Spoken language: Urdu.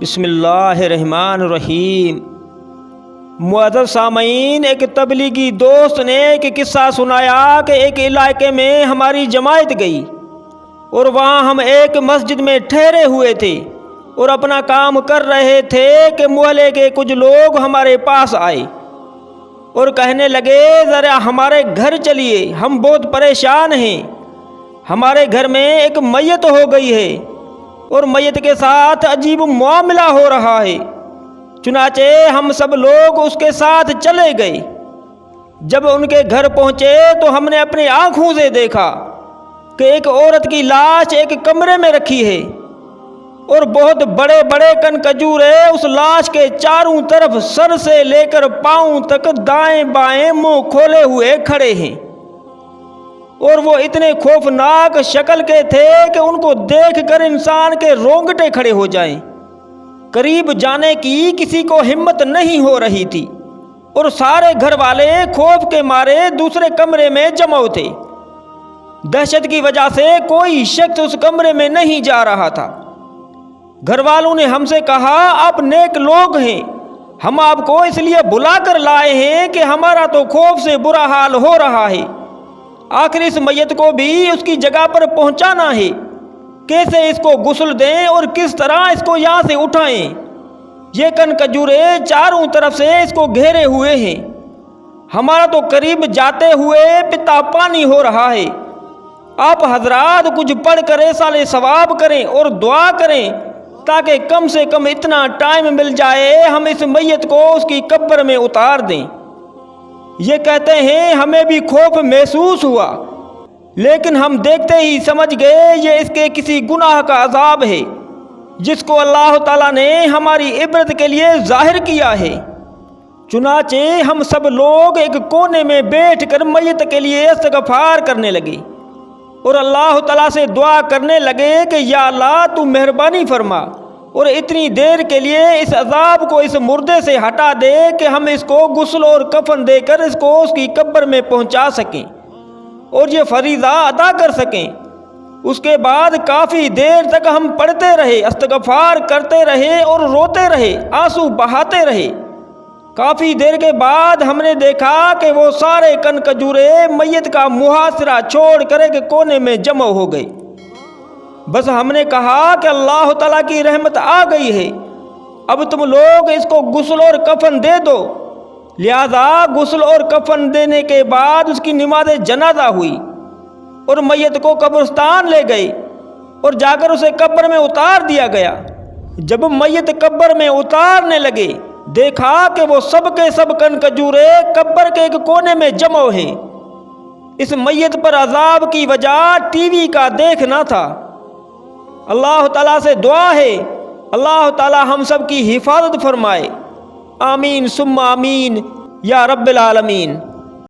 بسم اللہ الرحمن الرحیم۔ معزز سامعین، ایک تبلیغی دوست نے ایک قصہ سنایا کہ ایک علاقے میں ہماری جماعت گئی اور وہاں ہم ایک مسجد میں ٹھہرے ہوئے تھے اور اپنا کام کر رہے تھے کہ محلے کے کچھ لوگ ہمارے پاس آئے اور کہنے لگے ذرا ہمارے گھر چلیے، ہم بہت پریشان ہیں، ہمارے گھر میں ایک میت ہو گئی ہے اور میت کے ساتھ عجیب معاملہ ہو رہا ہے۔ چنانچہ ہم سب لوگ اس کے ساتھ چلے گئے۔ جب ان کے گھر پہنچے تو ہم نے اپنی آنکھوں سے دیکھا کہ ایک عورت کی لاش ایک کمرے میں رکھی ہے اور بہت بڑے بڑے کھجورے اس لاش کے چاروں طرف سر سے لے کر پاؤں تک دائیں بائیں منہ کھولے ہوئے کھڑے ہیں، اور وہ اتنے خوفناک شکل کے تھے کہ ان کو دیکھ کر انسان کے رونگٹے کھڑے ہو جائیں۔ قریب جانے کی کسی کو ہمت نہیں ہو رہی تھی اور سارے گھر والے خوف کے مارے دوسرے کمرے میں جمع تھے۔ دہشت کی وجہ سے کوئی شخص اس کمرے میں نہیں جا رہا تھا۔ گھر والوں نے ہم سے کہا، آپ نیک لوگ ہیں، ہم آپ کو اس لیے بلا کر لائے ہیں کہ ہمارا تو خوف سے برا حال ہو رہا ہے، آخر اس میت کو بھی اس کی جگہ پر پہنچانا ہے، کیسے اس کو غسل دیں اور کس طرح اس کو یہاں سے اٹھائیں؟ یہ کھجورے چاروں طرف سے اس کو گھیرے ہوئے ہیں، ہمارا تو قریب جاتے ہوئے پتا پانی ہو رہا ہے۔ آپ حضرات کچھ پڑھ کر ایصال ثواب کریں اور دعا کریں تاکہ کم سے کم اتنا ٹائم مل جائے ہم اس میت کو اس کی قبر میں اتار دیں۔ یہ کہتے ہیں ہمیں بھی خوف محسوس ہوا، لیکن ہم دیکھتے ہی سمجھ گئے یہ اس کے کسی گناہ کا عذاب ہے جس کو اللہ تعالیٰ نے ہماری عبرت کے لیے ظاہر کیا ہے۔ چنانچہ ہم سب لوگ ایک کونے میں بیٹھ کر میت کے لیے استغفار کرنے لگے اور اللہ تعالیٰ سے دعا کرنے لگے کہ یا اللہ تو مہربانی فرما اور اتنی دیر کے لیے اس عذاب کو اس مردے سے ہٹا دے کہ ہم اس کو غسل اور کفن دے کر اس کو اس کی قبر میں پہنچا سکیں اور یہ فریضہ ادا کر سکیں۔ اس کے بعد کافی دیر تک ہم پڑھتے رہے، استغفار کرتے رہے اور روتے رہے، آنسو بہاتے رہے۔ کافی دیر کے بعد ہم نے دیکھا کہ وہ سارے کھجورے میت کا محاصرہ چھوڑ کر ایک کونے میں جمع ہو گئے۔ بس ہم نے کہا کہ اللہ تعالیٰ کی رحمت آ گئی ہے، اب تم لوگ اس کو غسل اور کفن دے دو۔ لہذا غسل اور کفن دینے کے بعد اس کی نماز جنازہ ہوئی اور میت کو قبرستان لے گئے اور جا کر اسے قبر میں اتار دیا گیا۔ جب میت قبر میں اتارنے لگے دیکھا کہ وہ سب کے سب کھجورے قبر کے ایک کونے میں جمع ہیں۔ اس میت پر عذاب کی وجہ ٹی وی کا دیکھنا تھا۔ اللہ تعالیٰ سے دعا ہے اللہ تعالیٰ ہم سب کی حفاظت فرمائے، آمین ثم آمین یا رب العالمین۔